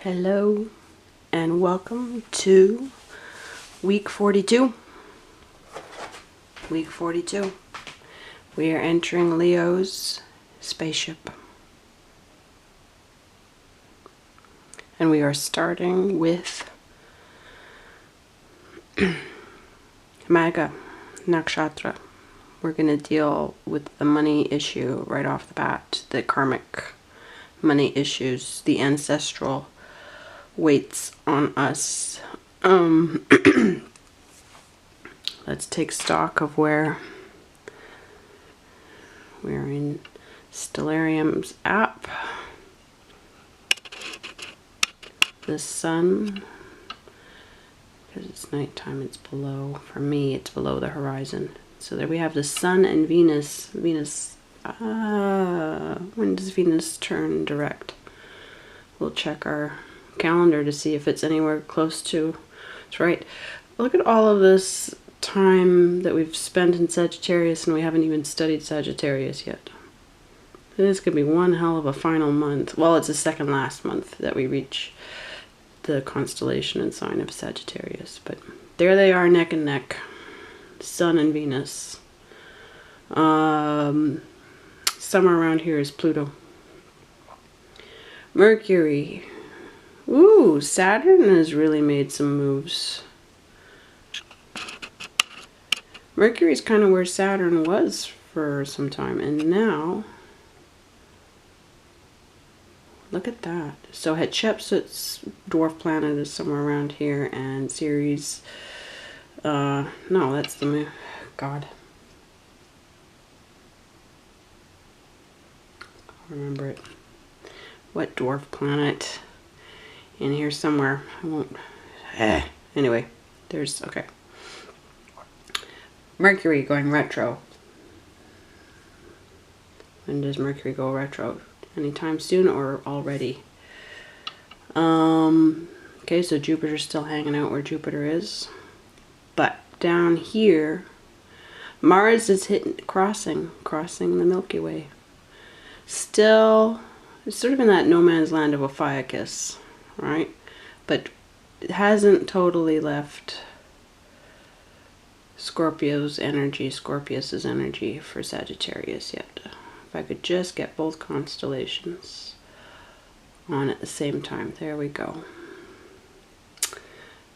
Hello and welcome to week 42. Week 42. We are entering Leo's spaceship. And we are starting with Maga Nakshatra. We're going to deal with the money issue right off the bat, the karmic money issues, the ancestral weights on us. Let's take stock of where we're in Stellarium's app. The sun, because it's nighttime, it's below, for me it's below the horizon. So there we have the sun and Venus. When does Venus turn direct? We'll check our calendar to see if it's anywhere close to, it's right. Look at all of this time that we've spent in Sagittarius and we haven't even studied Sagittarius yet. This could be one hell of a final month. Well, it's the second last month that we reach the constellation and sign of Sagittarius, but there they are, neck and neck, Sun and Venus. Somewhere around here is Pluto. Mercury. Ooh, Saturn has really made some moves. Mercury's kind of where Saturn was for some time, and now look at that. So Hatshepsut's dwarf planet is somewhere around here, and Ceres, no, that's the moon. God. I'll remember it. What dwarf planet? In here somewhere. I won't. Anyway, there's, okay. Mercury going retro. When does Mercury go retro? Anytime soon or already? Okay, so Jupiter's still hanging out where Jupiter is. But down here, Mars is crossing the Milky Way. Still, it's sort of in that no man's land of Ophiuchus, right? But it hasn't totally left Scorpio's energy, Scorpius's energy for Sagittarius yet. If I could just get both constellations on at the same time. There we go.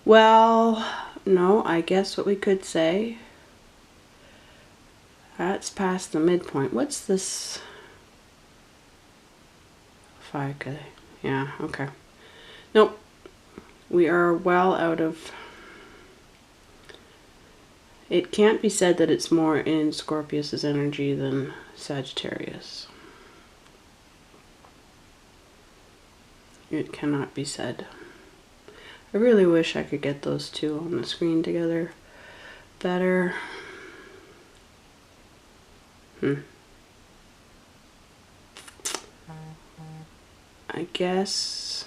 Well, no, I guess what we could say, that's past the midpoint. What's this? Ophiuchus. Yeah, okay. Nope. We are well out of... It can't be said that it's more in Scorpius's energy than Sagittarius. It cannot be said. I really wish I could get those two on the screen together better. I guess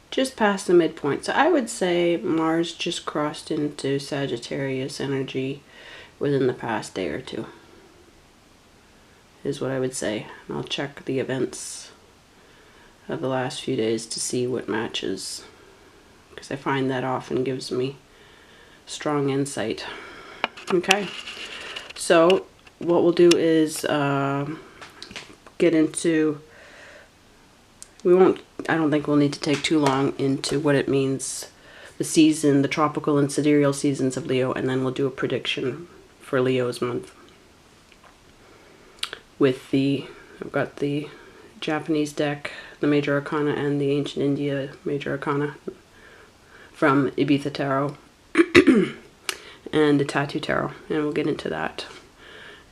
just past the midpoint. So I would say Mars just crossed into Sagittarius energy within the past day or two, is what I would say. And I'll check the events of the last few days to see what matches, because I find that often gives me strong insight. Okay, so what we'll do is get into, I don't think we'll need to take too long into what it means, the season, the tropical and sidereal seasons of Leo, and then we'll do a prediction for Leo's month. With I've got the Japanese deck, the Major Arcana, and the Ancient India Major Arcana from Ibiza Tarot and the Tattoo Tarot, and we'll get into that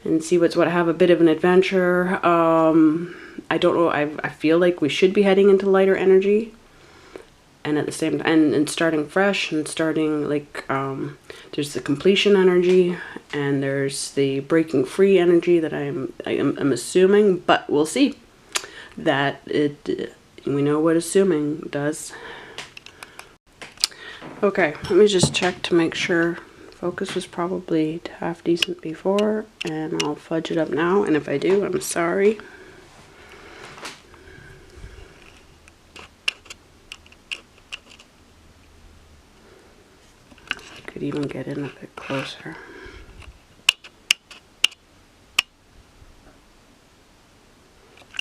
and see what's what. Have a bit of an adventure. I don't know, I feel like we should be heading into lighter energy, and at the same time, and starting fresh, and starting like, there's the completion energy, and there's the breaking free energy that I'm assuming, but we'll see. That we know what assuming does. Okay, let me just check to make sure focus was probably half decent before, and I'll fudge it up now, and if I do, I'm sorry. could even get in a bit closer.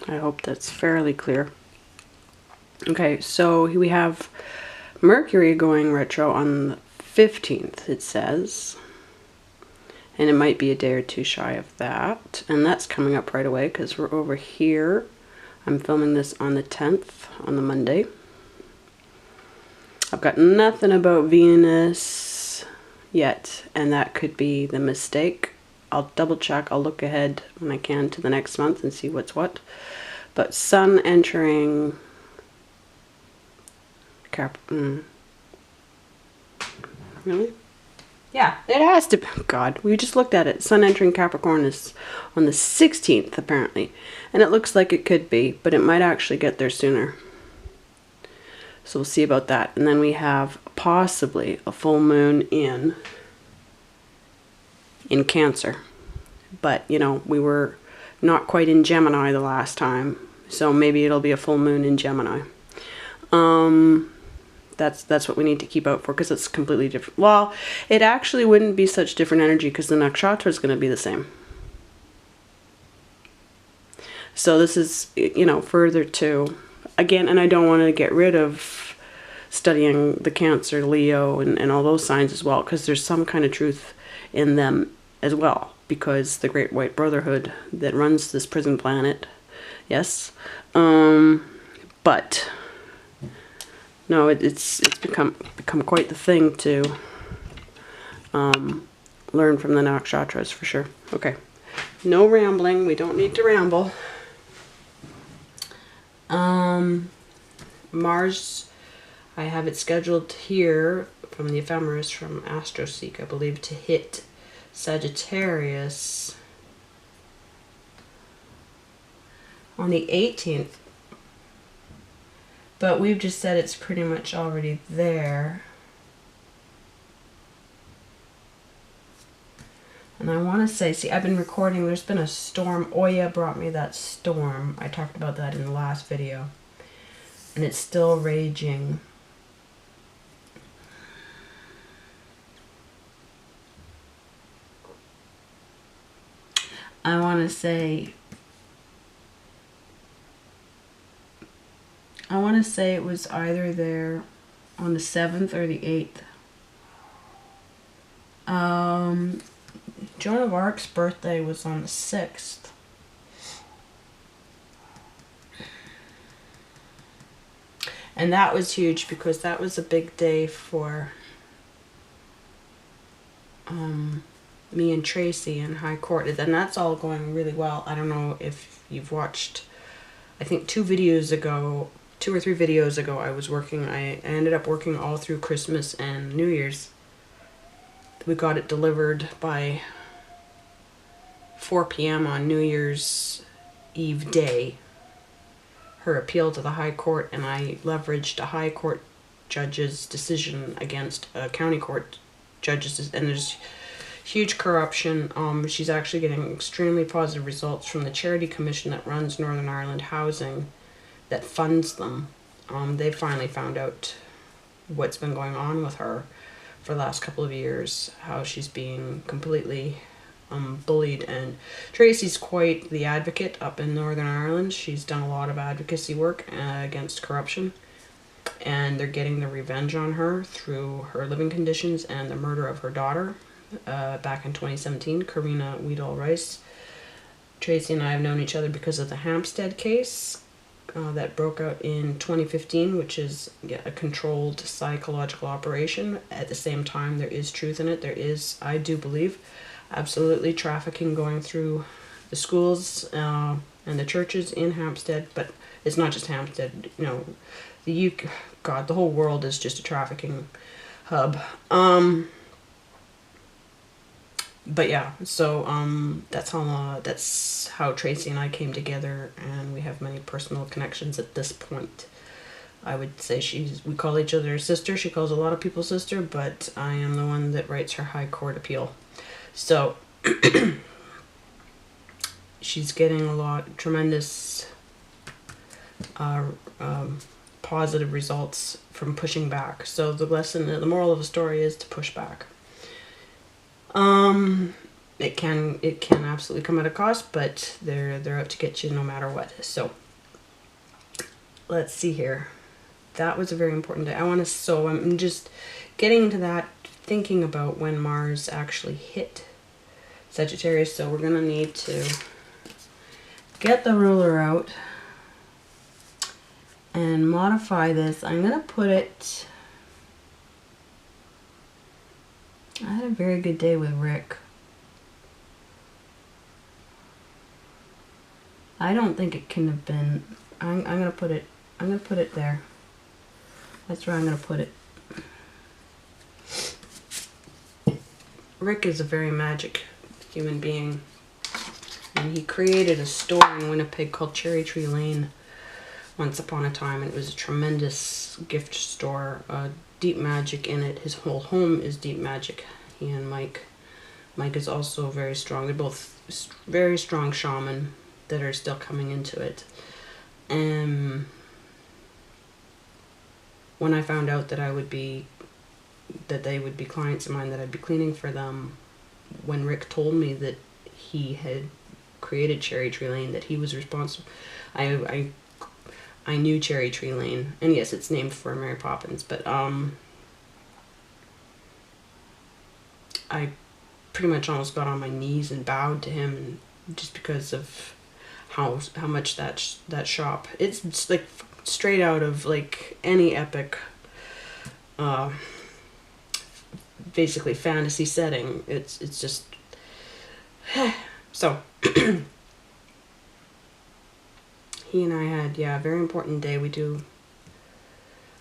I hope that's fairly clear. Okay, so we have Mercury going retro on the 15th, it says. And it might be a day or two shy of that. And that's coming up right away because we're over here. I'm filming this on the 10th, on the Monday. I've got nothing about Venus yet, and that could be the mistake. I'll double check. I'll look ahead when I can to the next month and see what's what. But Sun entering Really? Yeah, it has to be. God, we just looked at it. Sun entering Capricorn is on the 16th, apparently. And it looks like it could be, but it might actually get there sooner. So we'll see about that. And then we have possibly a full moon in Cancer. But, you know, we were not quite in Gemini the last time. So maybe it'll be a full moon in Gemini. That's what we need to keep out for because it's completely different. Well, it actually wouldn't be such different energy because the nakshatra is going to be the same. So this is, you know, further to, again, and I don't want to get rid of studying the Cancer, Leo, and all those signs as well because there's some kind of truth in them as well because the Great White Brotherhood that runs this prison planet, yes, but... No, it's become quite the thing to learn from the nakshatras for sure. Okay, no rambling. We don't need to ramble. Mars, I have it scheduled here from the ephemeris from Astrology, I believe, to hit Sagittarius on the 18th. But we've just said it's pretty much already there. And I want to say, see, I've been recording, there's been a storm. Oya brought me that storm. I talked about that in the last video. And it's still raging. I want to say... it was either there on the 7th or the 8th. Joan of Arc's birthday was on the 6th. And that was huge because that was a big day for me and Tracy in High Court. And that's all going really well. I don't know if you've watched, I think 2 or 3 videos ago, I ended up working all through Christmas and New Year's. We got it delivered by 4 p.m. on New Year's Eve day, her appeal to the High Court, and I leveraged a High Court judge's decision against a county court judge's, and there's huge corruption. She's actually getting extremely positive results from the charity commission that runs Northern Ireland Housing, that funds them. They finally found out what's been going on with her for the last couple of years, how she's being completely bullied. And Tracy's quite the advocate up in Northern Ireland. She's done a lot of advocacy work against corruption, and they're getting the revenge on her through her living conditions and the murder of her daughter back in 2017, Karina Weedall-Rice. Tracy and I have known each other because of the Hampstead case that broke out in 2015, which is a controlled psychological operation. At the same time, there is truth in it. There is, I do believe, absolutely trafficking going through the schools and the churches in Hampstead, but it's not just Hampstead. You know, the whole world is just a trafficking hub. But yeah, so that's how Tracy and I came together, and we have many personal connections at this point. I would say we call each other sister. She calls a lot of people sister, but I am the one that writes her High Court appeal. So she's getting tremendous positive results from pushing back. So the moral of the story is to push back. It can absolutely come at a cost, but they're out to get you no matter what. So let's see here. That was a very important day. I'm just getting into that, thinking about when Mars actually hit Sagittarius. So we're gonna need to get the ruler out and modify this. I'm gonna put it, I had a very good day with Rick. I don't think it can have been, I'm gonna put it there. That's where I'm gonna put it. Rick is a very magic human being, and he created a store in Winnipeg called Cherry Tree Lane once upon a time, and it was a tremendous gift store, deep magic in it. His whole home is deep magic. He and Mike is also very strong. They're both very strong shaman that are still coming into it. And when I found out that they would be clients of mine, that I'd be cleaning for them, when Rick told me that he had created Cherry Tree Lane, that he was responsible, I knew Cherry Tree Lane, and yes, it's named for Mary Poppins, but I pretty much almost got on my knees and bowed to him, and just because of how much that shop, it's like straight out of like any epic basically fantasy setting. It's just so he and I had, a very important day. We do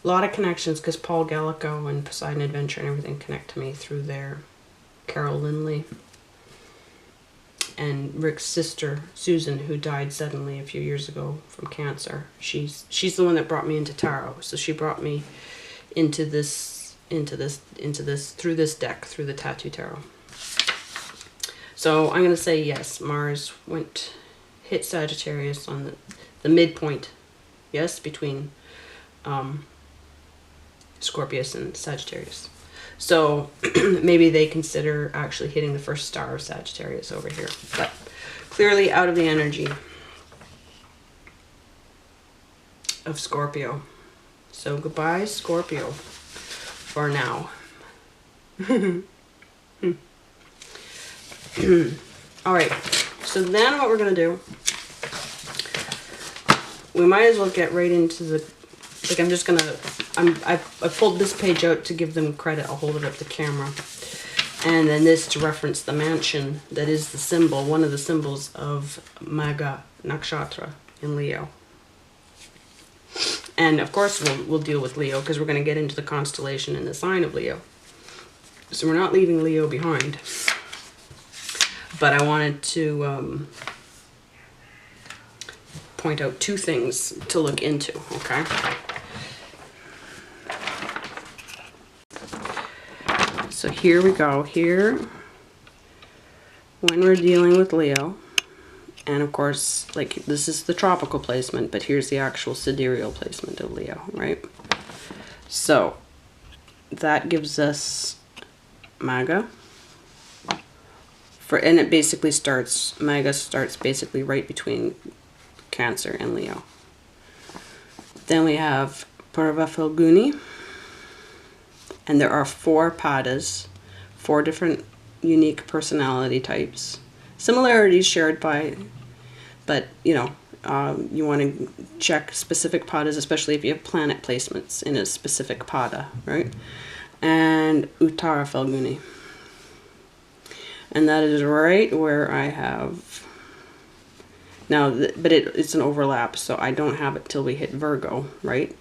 a lot of connections because Paul Gallico and Poseidon Adventure and everything connect to me through there. Carol Lindley. And Rick's sister, Susan, who died suddenly a few years ago from cancer. She's the one that brought me into tarot. So she brought me into this through this deck, through the Tattoo Tarot. So I'm going to say yes, Mars hit Sagittarius on the midpoint, yes, between Scorpius and Sagittarius. So maybe they consider actually hitting the first star of Sagittarius over here, but clearly out of the energy of Scorpio. So goodbye, Scorpio, for now. All right, so then what we're going to do, we might as well get right into the, like, I'm just going to, I pulled this page out to give them credit. I'll hold it up to camera. And then this to reference the mansion that is the symbol, one of the symbols of Magha Nakshatra in Leo. And of course we'll deal with Leo because we're going to get into the constellation and the sign of Leo. So we're not leaving Leo behind. But I wanted to point out two things to look into, okay? So here we go. Here, when we're dealing with Leo, and of course, like, this is the tropical placement, but here's the actual sidereal placement of Leo, right? So that gives us Magha. And it basically starts, Magha starts basically right between Cancer and Leo. Then we have Purva Falguni. And there are 4 padas, 4 different unique personality types. Similarities shared by, but you know, you want to check specific padas, especially if you have planet placements in a specific pada, right? And Uttara Falguni. And that is right where I have, now, but it's an overlap, so I don't have it till we hit Virgo, right?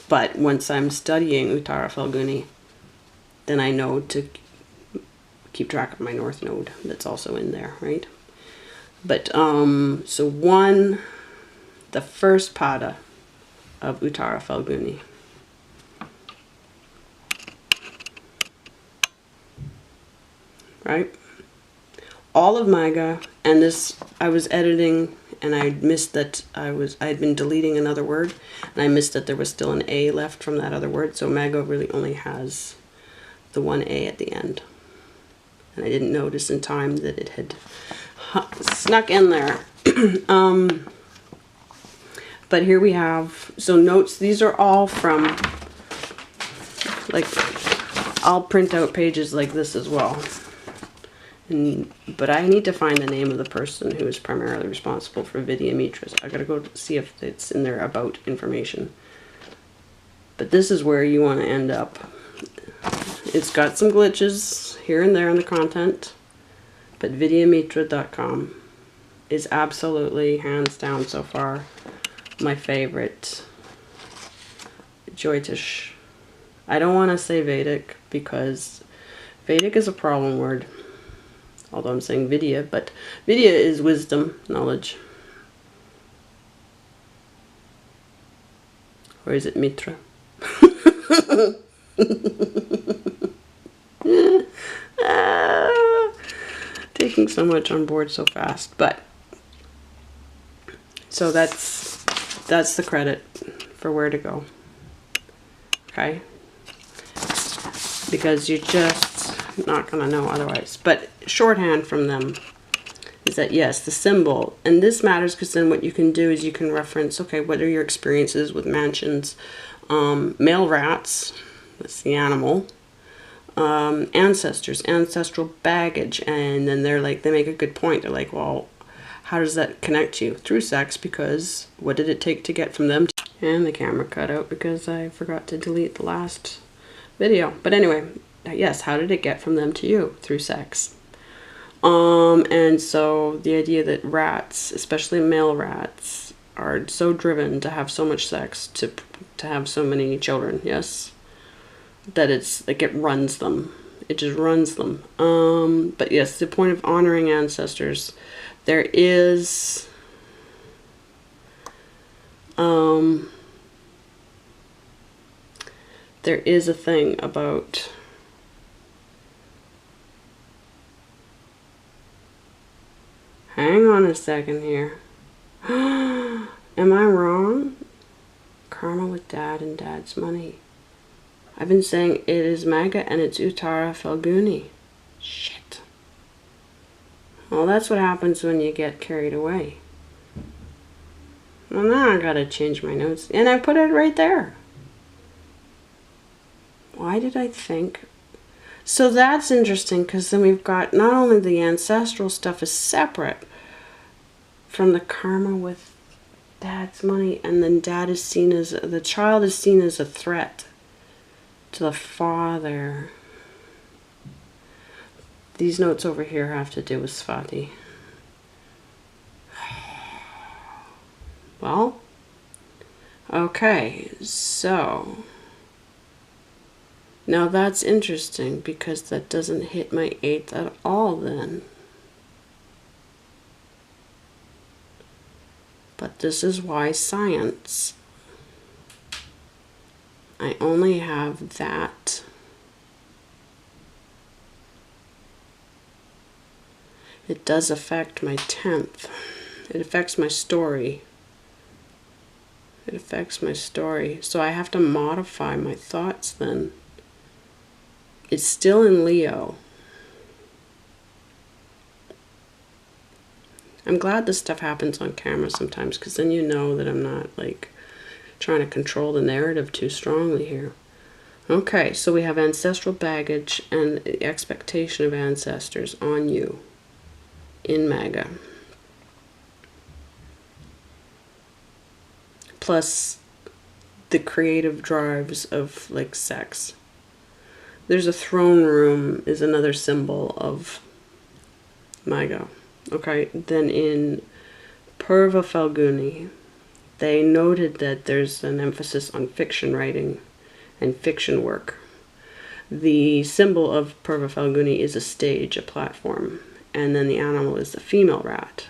But once I'm studying Uttara Falguni, then I know to keep track of my North Node that's also in there, right? But, so the first pada of Uttara Falguni. Right? All of Magha, and this, I was editing and I missed that I had been deleting another word, and I missed that there was still an A left from that other word, so Magha really only has the one A at the end. and I didn't notice in time that it had snuck in there. But here we have, so notes, these are all from, like, I'll print out pages like this as well. But I need to find the name of the person who is primarily responsible for Vidya Mitra. I gotta go see if it's in their about information. But this is where you want to end up. It's got some glitches here and there in the content, but vidyamitra.com is absolutely, hands down so far, my favorite Jyotish. I don't want to say Vedic because Vedic is a problem word, although I'm saying Vidya, but Vidya is wisdom, knowledge. Or is it Mitra? Taking so much on board so fast, but so that's the credit for where to go. Okay, because you're just not gonna know otherwise. But shorthand from them is that yes, the symbol, and this matters because then what you can do is you can reference, okay, what are your experiences with mansions, male rats, that's the animal, ancestors, ancestral baggage, and then they're like, they make a good point. They're like, well, how does that connect you? Through sex, because what did it take to get from them? And the camera cut out because I forgot to delete the last video. But anyway, yes, how did it get from them to you? Through sex. And so the idea that rats, especially male rats, are so driven to have so much sex, to have so many children, yes, that it's like it runs them. It just runs them. But yes, the point of honoring ancestors, there is a thing about hang on a second here. Am I wrong? Karma with dad and dad's money. I've been saying it is Maga and it's Uttara Falguni. Shit. Well, that's what happens when you get carried away. Well, now I gotta change my notes. And I put it right there. Why did I think? So that's interesting, because then we've got not only the ancestral stuff is separate from the karma with dad's money, and then dad is seen as, the child is seen as a threat to the father. These notes over here have to do with Svati. Well, okay, so now that's interesting because that doesn't hit my 8th at all then. But this is why science. I only have that. It does affect my 10th. It affects my story. It affects my story. So I have to modify my thoughts then. It's still in Leo. I'm glad this stuff happens on camera sometimes, because then you know that I'm not like trying to control the narrative too strongly here. Okay, so we have ancestral baggage and the expectation of ancestors on you in Maga. Plus the creative drives of like sex. There's a throne room is another symbol of Maga. Okay, then in Purva Falguni, they noted that there's an emphasis on fiction writing and fiction work. The symbol of Purva Falguni is a stage, a platform, and then the animal is the female rat.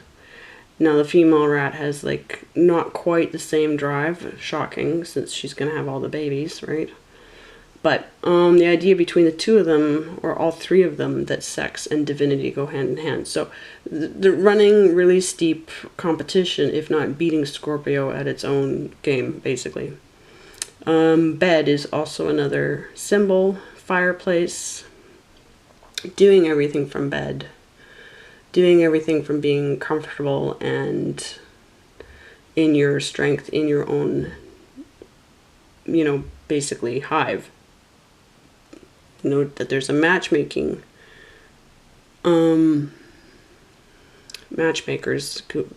Now the female rat has like not quite the same drive, shocking, since she's going to have all the babies, right? But the idea between the two of them, or all three of them, that sex and divinity go hand in hand. So they're running really steep competition, if not beating Scorpio at its own game, basically. Bed is also another symbol. Fireplace. doing everything from bed, doing everything from being comfortable and in your strength, in your own, you know, basically hive. Note that there's a matchmakers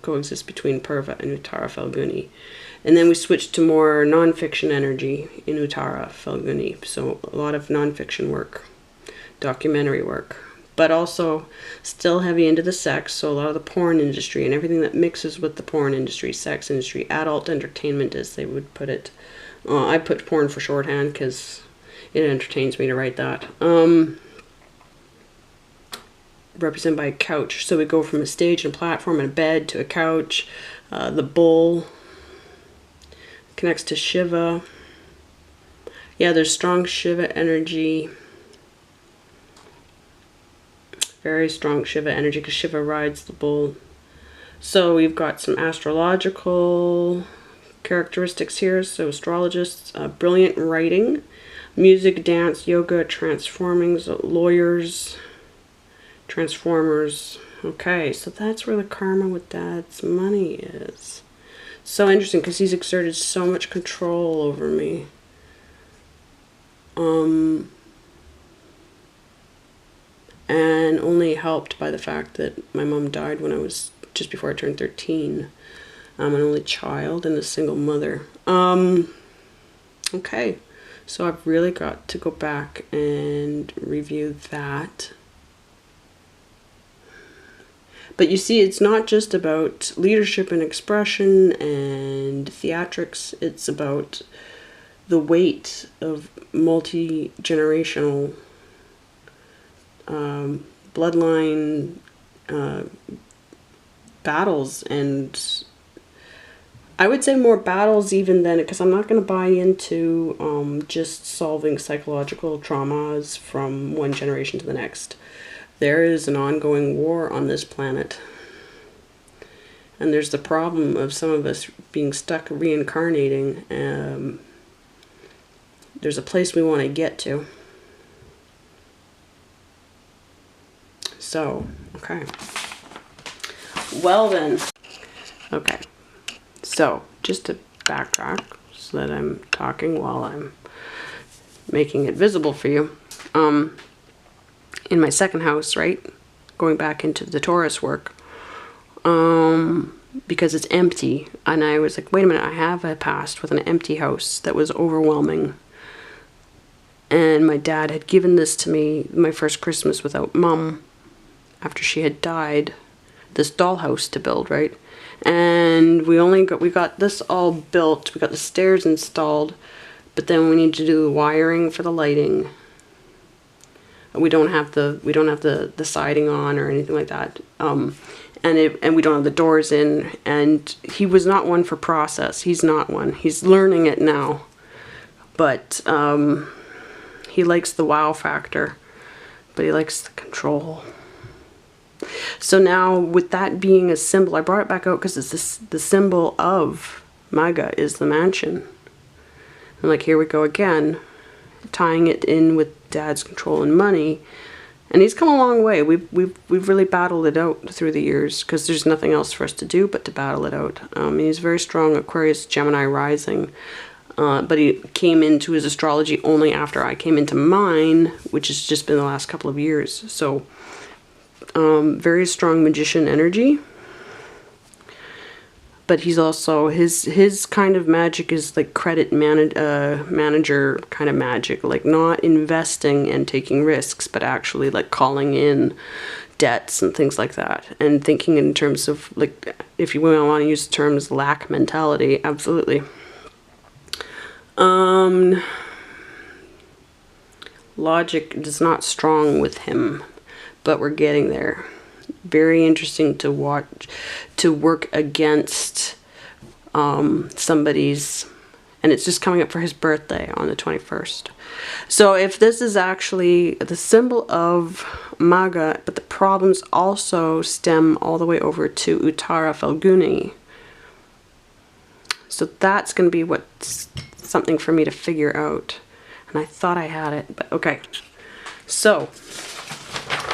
coexist between Purva and Uttara Falguni. And then we switched to more non-fiction energy in Uttara Falguni. So a lot of non-fiction work, documentary work, but also still heavy into the sex. So a lot of the porn industry and everything that mixes with the porn industry, sex industry, adult entertainment, as they would put it. I put porn for shorthand because it entertains me to write that. Represented by a couch. So we go from a stage and a platform and a bed to a couch. The bull connects to Shiva. Yeah, there's strong Shiva energy. Very strong Shiva energy because Shiva rides the bull. So we've got some astrological characteristics here. So astrologists, brilliant writing, music, dance, yoga, transformings, lawyers, transformers. Okay, so that's where the karma with Dad's money is. So interesting because he's exerted so much control over me. And only helped by the fact that my mom died when I was just before I turned 13. I'm an only child and a single mother. Okay, so I've really got to go back and review that. But you see, it's not just about leadership and expression and theatrics. It's about the weight of multi-generational bloodline battles, and I would say more battles even than, because I'm not going to buy into just solving psychological traumas from one generation to the next. There is an ongoing war on this planet. And there's the problem of some of us being stuck reincarnating. There's a place we want to get to. So, okay. Well then. Okay. So, just to backtrack so that I'm talking while I'm making it visible for you. In my second house, right, going back into the Taurus work, because it's empty, and I was like, wait a minute, I have a past with an empty house that was overwhelming, and my dad had given this to me my first Christmas without Mom after she had died, this dollhouse to build, right, and we got this all built, we got the stairs installed, but then we need to do the wiring for the lighting. We don't have the siding on or anything like that, and we don't have the doors in. And he was not one for process. He's not one. He's learning it now, but he likes the wow factor, but he likes the control. So now, with that being a symbol, I brought it back out because it's the symbol of MAGA is the mansion. And like, here we go again, tying it in with Dad's control and money, and he's come a long way. We've really battled it out through the years because there's nothing else for us to do but to battle it out. He's very strong Aquarius Gemini rising, but he came into his astrology only after I came into mine, which has just been the last couple of years. So very strong magician energy. But he's also, his kind of magic is like credit manager kind of magic, like not investing and taking risks, but actually like calling in debts and things like that, and thinking in terms of, like, if you want to use the terms lack mentality, absolutely. Logic is not strong with him, but we're getting there. Very interesting to watch, to work against somebody's, and it's just coming up for his birthday on the 21st. So if this is actually the symbol of MAGA, but the problems also stem all the way over to Uttara Falguni. So that's going to be what's something for me to figure out. And I thought I had it, but okay. So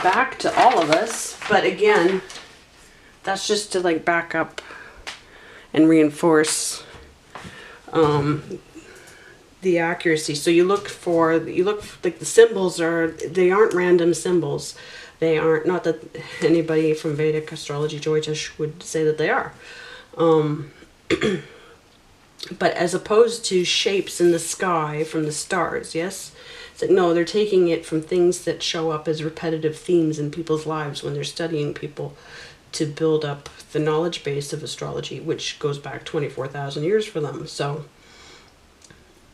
back to all of us, but again, that's just to like back up and reinforce the accuracy. So you look like the symbols they aren't random symbols. They aren't, not that anybody from Vedic astrology Jyotish would say that they are. But as opposed to shapes in the sky from the stars, yes? It's like, no, they're taking it from things that show up as repetitive themes in people's lives when they're studying people to build up the knowledge base of astrology, which goes back 24,000 years for them. So,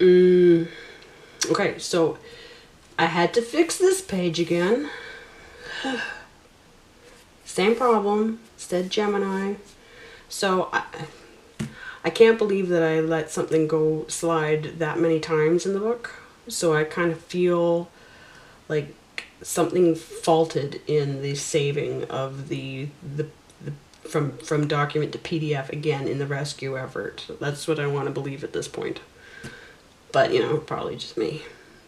okay, so I had to fix this page again. Same problem, instead Gemini. So I can't believe that I let something go slide that many times in the book. So I kind of feel like something faulted in the saving of the from document to PDF again in the rescue effort. That's what I want to believe at this point. But, you know, probably just me.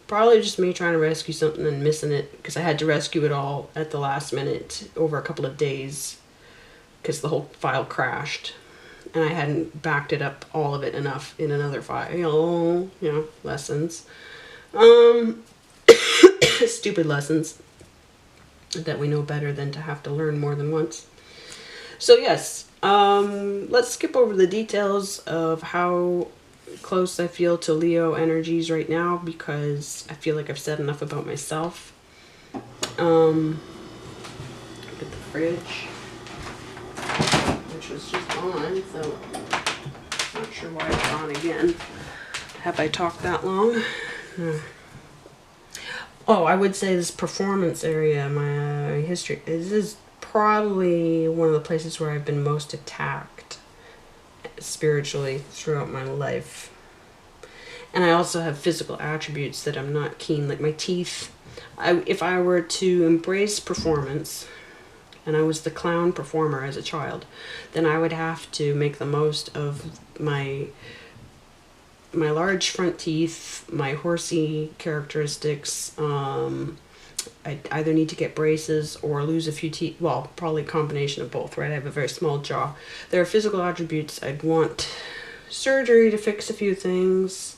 Probably just me trying to rescue something and missing it, because I had to rescue it all at the last minute over a couple of days because the whole file crashed. And I hadn't backed it up, all of it, enough in another file. You know, lessons. Stupid lessons that we know better than to have to learn more than once. So yes, let's skip over the details of how close I feel to Leo energies right now, because I feel like I've said enough about myself. Get the fridge, which was just on, so not sure why it's on again. Have I talked that long? Oh, I would say this performance area, my history, this is probably one of the places where I've been most attacked spiritually throughout my life. And I also have physical attributes that I'm not keen, like my teeth. If I were to embrace performance, and I was the clown performer as a child, then I would have to make the most of my large front teeth, my horsey characteristics. I either need to get braces or lose a few teeth. Well, probably a combination of both, right? I have a very small jaw. There are physical attributes. I'd want surgery to fix a few things.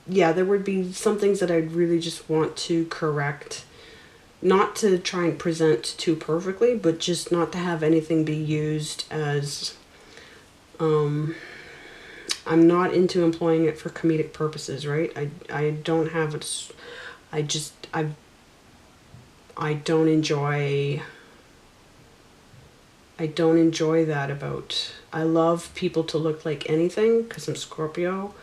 Yeah, there would be some things that I'd really just want to correct. Not to try and present too perfectly, but just not to have anything be used as... I'm not into employing it for comedic purposes, right? I don't have it. I don't enjoy that about... I love people to look like anything because I'm Scorpio,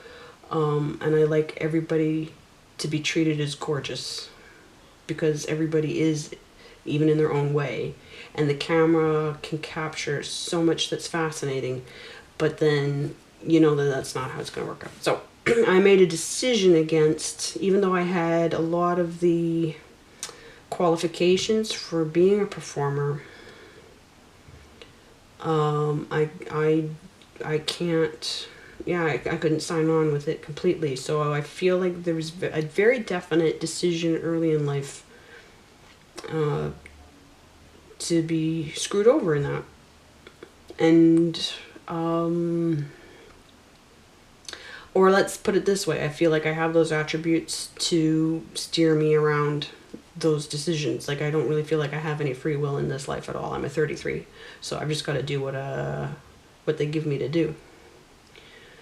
and I like everybody to be treated as gorgeous because everybody is, even in their own way, and the camera can capture so much that's fascinating, but then you know that that's not how it's going to work out. So I made a decision against, even though I had a lot of the qualifications for being a performer, I can't, yeah, I couldn't sign on with it completely. So I feel like there was a very definite decision early in life to be screwed over in that. And, or let's put it this way, I feel like I have those attributes to steer me around those decisions. Like, I don't really feel like I have any free will in this life at all. I'm a 33, so I've just got to do what they give me to do.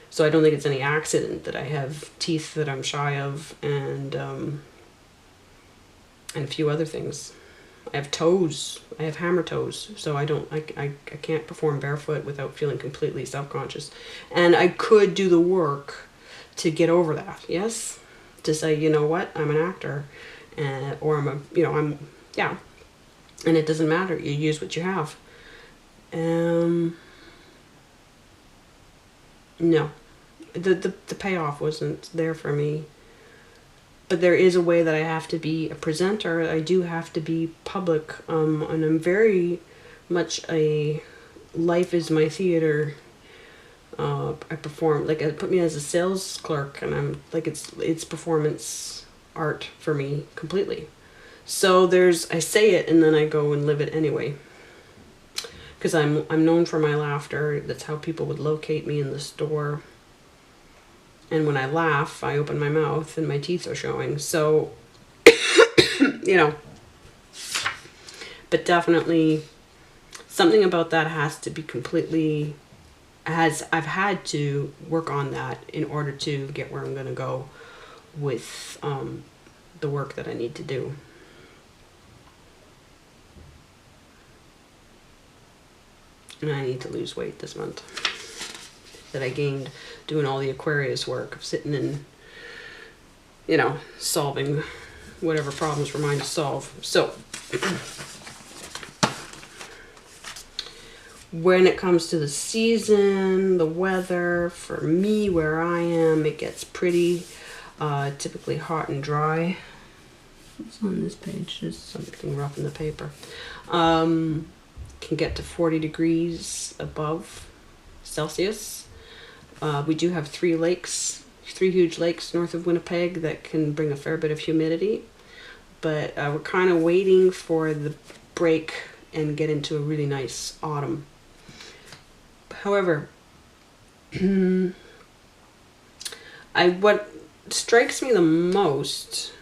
So I don't think it's any accident that I have teeth that I'm shy of, and a few other things. I have toes. I have hammer toes, so I can't perform barefoot without feeling completely self-conscious. And I could do the work to get over that, yes? To say, you know what, I'm an actor, or yeah. And it doesn't matter, you use what you have. No. The payoff wasn't there for me. But there is a way that I have to be a presenter. I do have to be public, and I'm very much a life is my theater. I perform, like, put me as a sales clerk, and I'm like, it's performance art for me completely. So I say it and then I go and live it anyway. Because I'm known for my laughter. That's how people would locate me in the store. And when I laugh, I open my mouth and my teeth are showing. So, you know. But definitely something about that has to be completely... I've had to work on that in order to get where I'm going to go with the work that I need to do. And I need to lose weight this month that I gained doing all the Aquarius work of sitting and, you know, solving whatever problems were mine to solve. So, when it comes to the season, the weather, for me where I am, it gets pretty typically hot and dry. What's on this page? Just something rough in the paper. Can get to 40 degrees above Celsius. We do have three huge lakes north of Winnipeg that can bring a fair bit of humidity. But we're kind of waiting for the break and get into a really nice autumn. However, what strikes me the most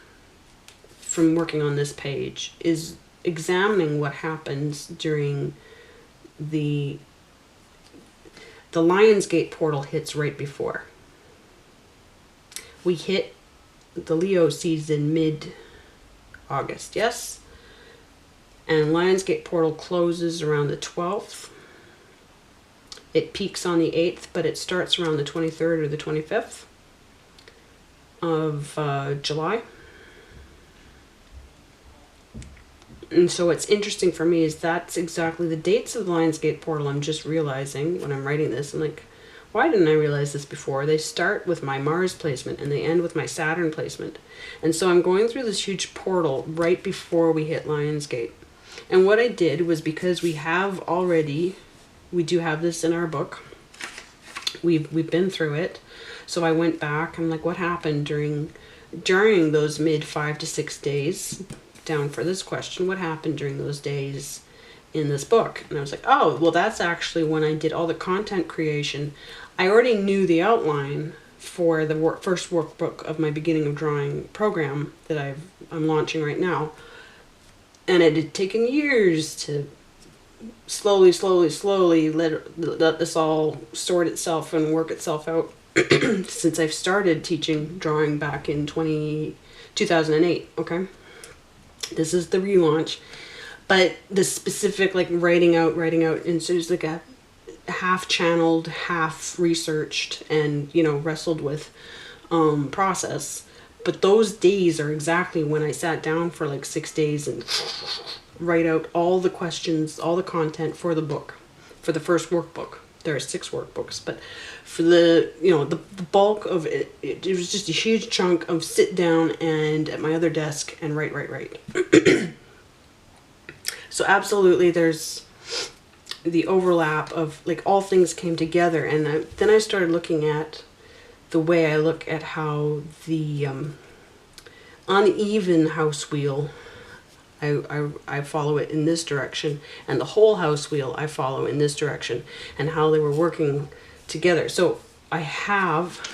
from working on this page is examining what happens during the Lionsgate portal hits right before. We hit the Leo season mid-August, yes? And Lionsgate portal closes around the 12th. It peaks on the 8th, but it starts around the 23rd or the 25th of July. And so what's interesting for me is that's exactly the dates of the Lionsgate portal. I'm just realizing when I'm writing this, I'm like, why didn't I realize this before? They start with my Mars placement and they end with my Saturn placement. And so I'm going through this huge portal right before we hit Lionsgate. And what I did was, because we do have this in our book. We've been through it. So I went back. I'm like, what happened during those mid 5 to 6 days? Down for this question, what happened during those days in this book? And I was like, oh, well, that's actually when I did all the content creation. I already knew the outline for the first workbook of my beginning of drawing program that I'm launching right now. And it had taken years to slowly let this all sort itself and work itself out since I've started teaching drawing back in 2008, okay? This is the relaunch, but the specific like writing out, and so it's like a half channeled, half researched, and wrestled with process. But those days are exactly when I sat down for like 6 days and write out all the questions, all the content for the book, for the first workbook. There are 6 workbooks, but for the bulk of it, it was just a huge chunk of sit down and at my other desk and write. So absolutely, there's the overlap of like all things came together, and then I started looking at the way I look at how the uneven house wheel, I follow it in this direction, and the whole house wheel I follow in this direction, and how they were working together. So I have